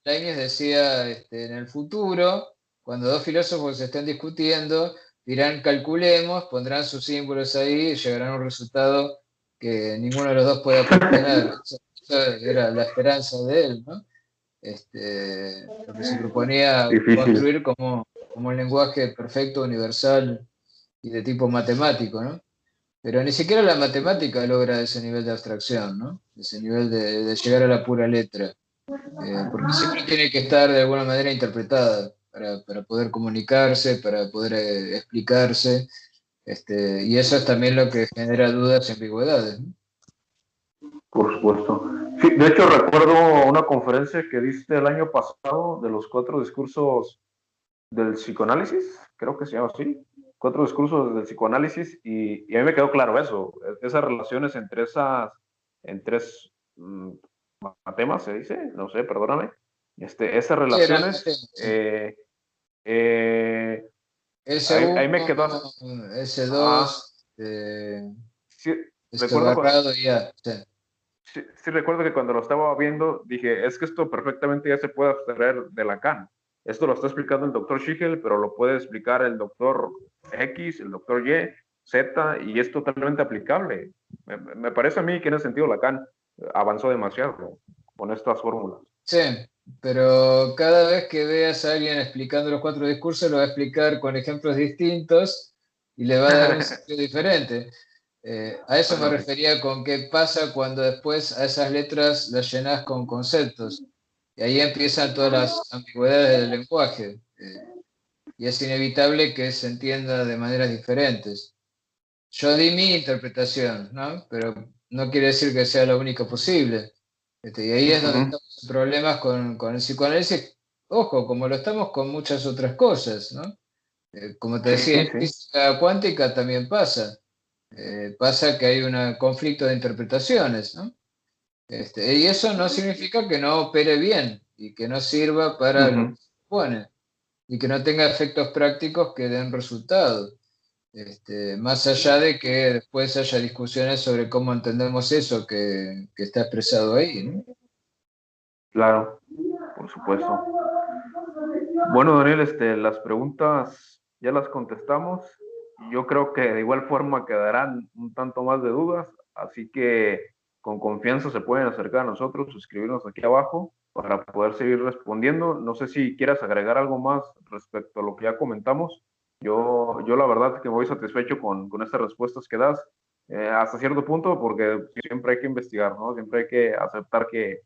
S2: Leibniz decía, en el futuro, cuando dos filósofos estén discutiendo, dirán calculemos, pondrán sus símbolos ahí y llegarán a un resultado que ninguno de los dos pueda contener. Esa era la esperanza de él, ¿no? Lo que se proponía
S1: Difícil.
S2: construir como un lenguaje perfecto, universal y de tipo matemático, ¿no? Pero ni siquiera la matemática logra ese nivel de abstracción, ¿no? Ese nivel de llegar a la pura letra, porque siempre tiene que estar de alguna manera interpretada para poder comunicarse, para poder explicarse, y eso es también lo que genera dudas y ambigüedades, ¿no?
S1: Por supuesto. Sí, de hecho recuerdo una conferencia que diste el año pasado de los 4 discursos del psicoanálisis, creo que se llama así, 4 discursos del psicoanálisis, y a mí me quedó claro eso, esas relaciones entre temas, se dice, no sé, perdóname, esas
S2: Sí, eran los
S1: relaciones,
S2: temas, sí.
S1: ahí me
S2: S1,
S1: quedó, ah,
S2: S2,
S1: sí, recuerdo,
S2: barrado y A. Sí.
S1: sí, sí recuerdo que cuando lo estaba viendo dije, es que esto perfectamente ya se puede abstraer de Lacan. esto lo está explicando el doctor Schichel, pero lo puede explicar el doctor X, el doctor Y, Z, y es totalmente aplicable. Me parece a mí que en ese sentido Lacan avanzó demasiado con estas fórmulas.
S2: Sí, pero cada vez que veas a alguien explicando los cuatro discursos, lo va a explicar con ejemplos distintos y le va a dar un sentido diferente. A eso me
S1: Bueno, sí.
S2: refería con qué pasa cuando después a esas letras las llenas con conceptos. Y ahí empiezan todas las ambigüedades del lenguaje. Y es inevitable que se entienda de maneras diferentes. Yo di mi interpretación, ¿no? Pero no quiere decir que sea la única posible. Y ahí es donde
S1: Ujú.
S2: estamos en problemas con el psicoanálisis. Ojo, como lo estamos con muchas otras cosas, ¿no? Como te
S1: Sí,
S2: decía, en
S1: sí.
S2: física cuántica también pasa. Pasa que hay un conflicto de interpretaciones, ¿no? Y eso no significa que no opere bien y que no sirva para lo que
S1: Ujú.
S2: se supone y que no tenga efectos prácticos que den resultados. Más allá de que después haya discusiones sobre cómo entendemos eso que está expresado ahí, ¿no?
S1: Claro, por supuesto. Bueno, Daniel, las preguntas ya las contestamos. Yo creo que de igual forma quedarán un tanto más de dudas, así que con confianza se pueden acercar a nosotros, suscribirnos aquí abajo para poder seguir respondiendo. No sé si quieras agregar algo más respecto a lo que ya comentamos. Yo la verdad es que me voy satisfecho con estas respuestas que das, hasta cierto punto, porque siempre hay que investigar, ¿no? Siempre hay que aceptar que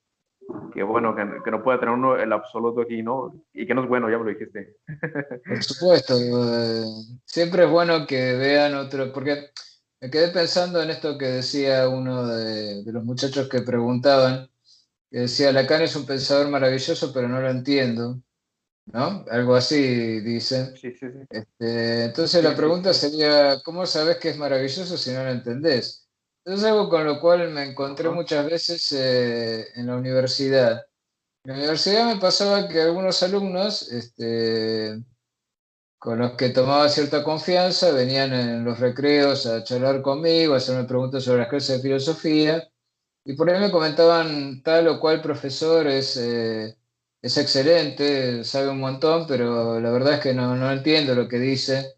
S1: bueno, que no puede tener uno el absoluto aquí, ¿no? Y que no es bueno, ya me lo dijiste.
S2: Por supuesto, siempre es bueno que vean otro, porque me quedé pensando en esto que decía uno de los muchachos que preguntaban, que decía, Lacan es un pensador maravilloso, pero no lo entiendo, ¿no? Algo así dice.
S1: Sí, sí, sí.
S2: Entonces la
S1: Sí, sí,
S2: pregunta
S1: sí.
S2: sería, ¿cómo sabes que es maravilloso si no lo entendés? Entonces algo con lo cual me encontré
S1: Ajá.
S2: muchas veces en la universidad. En la universidad me pasaba que algunos alumnos, con los que tomaba cierta confianza, venían en los recreos a charlar conmigo, a hacerme preguntas sobre las clases de filosofía, y por ahí me comentaban tal o cual profesor es excelente, sabe un montón, pero la verdad es que no entiendo lo que dice.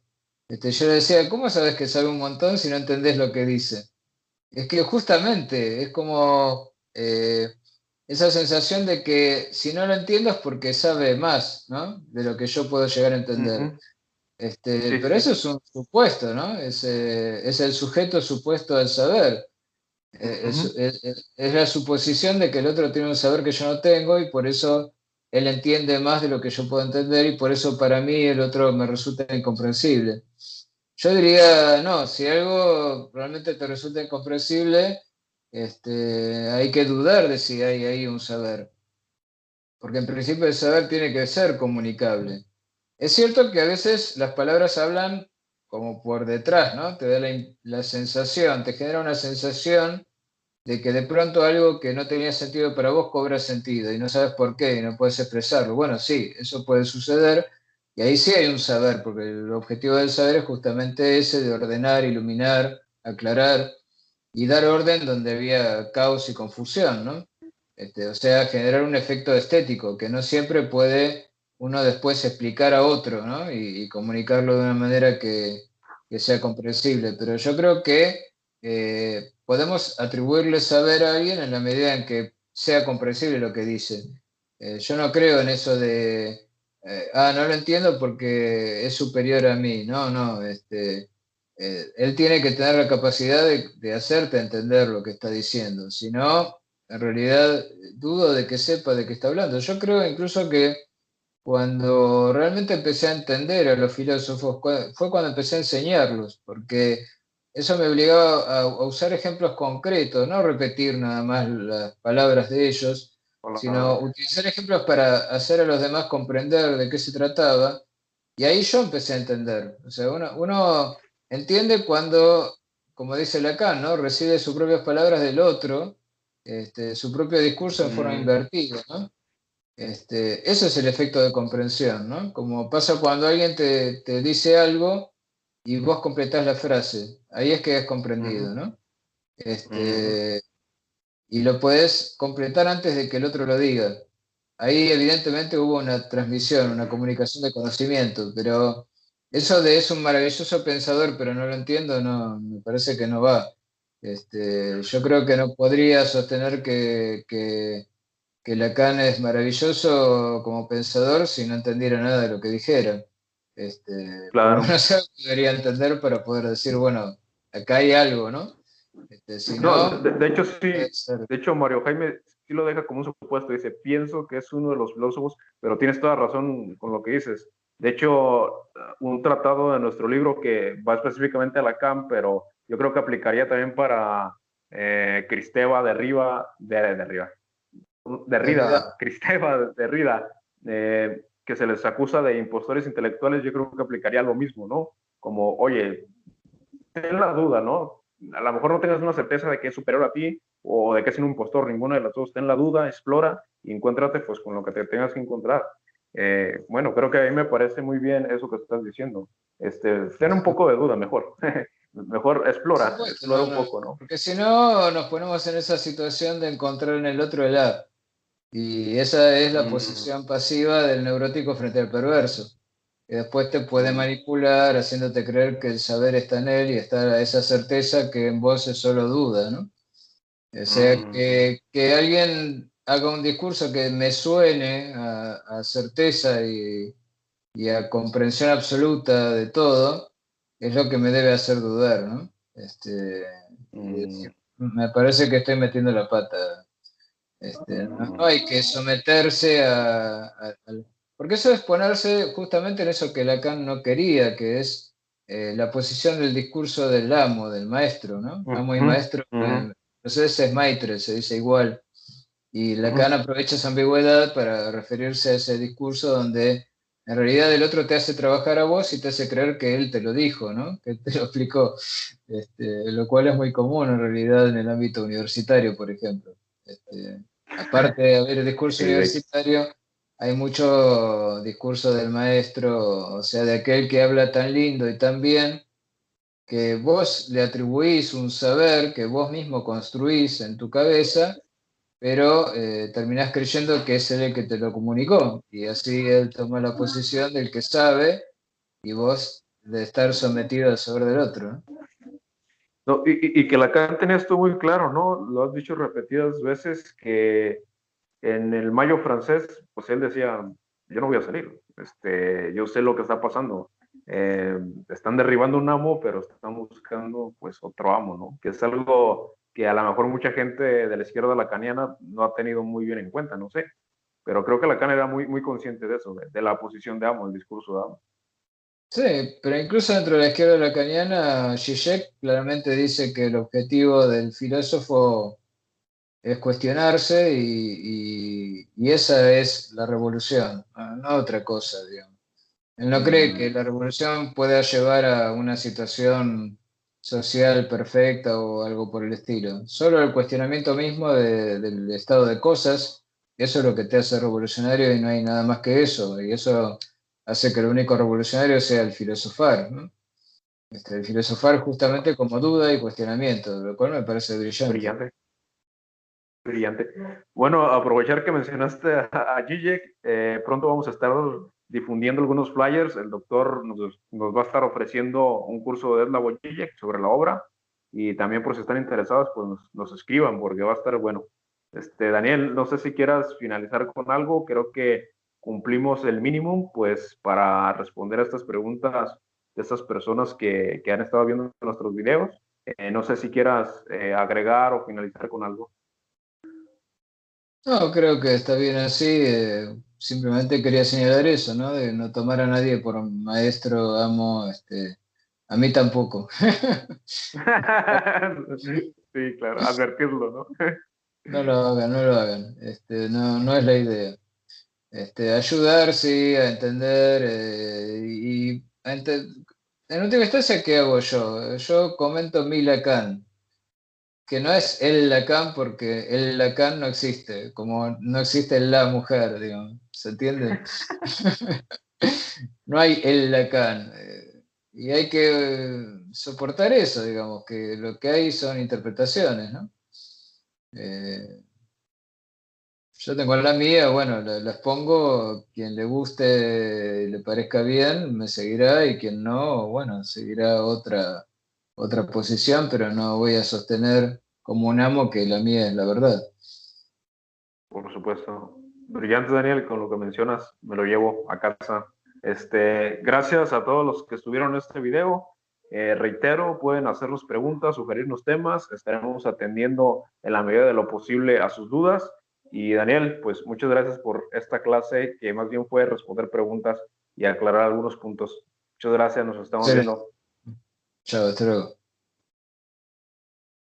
S2: Yo le decía, ¿cómo sabes que sabe un montón si no entendés lo que dice? Es que justamente es como esa sensación de que si no lo entiendo es porque sabe más, ¿no? De lo que yo puedo llegar a entender.
S1: Ujú. Sí,
S2: Pero
S1: sí.
S2: eso es un supuesto, ¿no? Es el sujeto supuesto al saber.
S1: Ujú.
S2: Es la suposición de que el otro tiene un saber que yo no tengo y por eso él entiende más de lo que yo puedo entender y por eso para mí el otro me resulta incomprensible. Yo diría, no, si algo realmente te resulta incomprensible, hay que dudar de si hay ahí un saber, porque en principio el saber tiene que ser comunicable. Es cierto que a veces las palabras hablan como por detrás, ¿no? Te da la sensación, te genera una sensación de que de pronto algo que no tenía sentido para vos cobra sentido y no sabes por qué y no puedes expresarlo. Bueno, sí, eso puede suceder y ahí sí hay un saber, porque el objetivo del saber es justamente ese de ordenar, iluminar, aclarar y dar orden donde había caos y confusión, ¿no? O sea, generar un efecto estético que no siempre puede uno después explicar a otro, ¿no? Y comunicarlo de una manera que sea comprensible. Pero yo creo que podemos atribuirle saber a alguien en la medida en que sea comprensible lo que dice. Yo no creo en eso de, no lo entiendo porque es superior a mí. No, no, él tiene que tener la capacidad de hacerte entender lo que está diciendo. Si no, en realidad dudo de que sepa de qué está hablando. Yo creo incluso que cuando realmente empecé a entender a los filósofos fue cuando empecé a enseñarlos, porque eso me obligaba a usar ejemplos concretos, no repetir nada más las palabras de ellos, sino
S1: Palabras.
S2: utilizar ejemplos para hacer a los demás comprender de qué se trataba. Y ahí yo empecé a entender. O sea, uno entiende cuando, como dice Lacan, ¿no? Recibe sus propias palabras del otro, su propio discurso en forma
S1: Mm.
S2: invertida, ¿no? Eso es el efecto de comprensión, ¿no? Como pasa cuando alguien te dice algo y vos completás la frase. Ahí es que has comprendido,
S1: Ujú.
S2: ¿no?
S1: Ujú.
S2: Y lo podés completar antes de que el otro lo diga. ahí evidentemente hubo una transmisión, una comunicación de conocimiento, pero eso de es un maravilloso pensador, pero no lo entiendo, no, me parece que no va. Yo creo que no podría sostener que Lacan es maravilloso como pensador si no entendiera nada de lo que dijera. Por lo
S1: Claro.
S2: menos algo debería entender para poder decir, bueno, acá hay algo, ¿no? Si
S1: No,
S2: no,
S1: de hecho sí,
S2: puede ser.
S1: de hecho Mario Jaime sí lo deja como un supuesto, dice, pienso que es uno de los filósofos, pero tienes toda razón con lo que dices. De hecho, un tratado de nuestro libro que va específicamente a Lacan, pero yo creo que aplicaría también para Cristeva
S2: Derrida.
S1: Derrida, que se les acusa de impostores intelectuales, yo creo que aplicaría lo mismo, ¿no? Como, oye, ten la duda, ¿no? A lo mejor no tengas una certeza de que es superior a ti o de que es un impostor, ninguna de las dos. Ten la duda, explora y encuéntrate pues con lo que te tengas que encontrar. Bueno, creo que a mí me parece muy bien eso que estás diciendo. Ten un poco de duda, mejor. Mejor
S2: Por
S1: explora,
S2: supuesto,
S1: explora
S2: no,
S1: un
S2: no,
S1: poco, ¿no?
S2: porque si no nos ponemos en esa situación de encontrar en el otro el A. Y esa es la
S1: Mm,
S2: posición pasiva del neurótico frente al perverso, que después te puede
S1: mm,
S2: manipular haciéndote creer que el saber está en él y está esa certeza que en vos es solo duda, ¿no? O sea,
S1: mm,
S2: que alguien haga un discurso que me suene a certeza y a comprensión absoluta de todo, es lo que me debe hacer dudar, ¿no? Y
S1: mm,
S2: decir, me parece que estoy metiendo la pata. No hay que someterse porque eso es ponerse justamente en eso que Lacan no quería, que es la posición del discurso del amo, del maestro, ¿no? Amo y
S1: mm,
S2: maestro,
S1: mm,
S2: no sé, es maitre, se dice igual. Y
S1: mm,
S2: Lacan aprovecha esa ambigüedad para referirse a ese discurso donde en realidad el otro te hace trabajar a vos y te hace creer que él te lo dijo, ¿no? Que te lo explicó. Lo cual es muy común en realidad en el ámbito universitario, por ejemplo. Aparte de haber discurso
S1: Sí, de hecho.
S2: universitario, hay mucho discurso del maestro, o sea, de aquel que habla tan lindo y tan bien, que vos le atribuís un saber que vos mismo construís en tu cabeza, pero terminás creyendo que es él el que te lo comunicó, y así él toma la posición del que sabe y vos de estar sometido al saber del otro, ¿no?
S1: No, y que Lacan tenía esto muy claro, ¿no? Lo has dicho repetidas veces que en el Mayo francés, pues él decía, yo no voy a salir, yo sé lo que está pasando. Están derribando un amo, pero están buscando pues otro amo, ¿no? Que es algo que a lo mejor mucha gente de la izquierda lacaniana no ha tenido muy bien en cuenta, no sé. Pero creo que Lacan era muy, muy consciente de eso, de la posición de amo, el discurso de amo.
S2: Sí, pero incluso dentro de la izquierda lacaniana, Zizek claramente dice que el objetivo del filósofo es cuestionarse y esa es la revolución, no otra cosa, digamos. Él no cree que
S1: Mm,
S2: la revolución pueda llevar a una situación social perfecta o algo por el estilo. Solo el cuestionamiento mismo del estado de cosas, eso es lo que te hace revolucionario y no hay nada más que eso. Y eso hace que lo único revolucionario sea el filosofar, ¿no? El filosofar justamente como duda y cuestionamiento, lo cual me parece brillante.
S1: brillante. Brillante. Bueno, aprovechar que mencionaste a Zizek, pronto vamos a estar difundiendo algunos flyers. El doctor nos va a estar ofreciendo un curso de Slavoj Zizek sobre la obra y también por si están interesados, pues nos escriban porque va a estar bueno. Daniel, no sé si quieras finalizar con algo. Creo que cumplimos el mínimo, pues, para responder a estas preguntas de estas personas que han estado viendo nuestros videos. No sé si quieras agregar o finalizar con algo.
S2: No, creo que está bien así. Simplemente quería señalar eso, ¿no? De no tomar a nadie por un maestro, amo, a mí tampoco.
S1: Sí, claro, advertirlo, ¿no?
S2: No lo hagan, no lo hagan. No, no es la idea. Ayudar, sí, a entender en última instancia, ¿qué hago yo? Yo comento mi Lacan, que no es el Lacan porque el Lacan no existe, como no existe la mujer, digamos, ¿se entiende? No hay el Lacan. Y hay que soportar eso, digamos, que lo que hay son interpretaciones, ¿no? Eh, Yo tengo la mía, bueno, las pongo, quien le guste, le parezca bien, me seguirá y quien no, bueno, seguirá otra posición, pero no voy a sostener como un amo que la mía es la verdad.
S1: Por supuesto. Brillante, Daniel, con lo que mencionas, me lo llevo a casa. Gracias a todos los que estuvieron en este video. Reitero, pueden hacernos preguntas, sugerirnos temas, estaremos atendiendo en la medida de lo posible a sus dudas. Y Daniel, pues muchas gracias por esta clase que más bien fue responder preguntas y aclarar algunos puntos. Muchas gracias, nos estamos
S2: Excelente.
S1: viendo.
S2: Chao, hasta luego.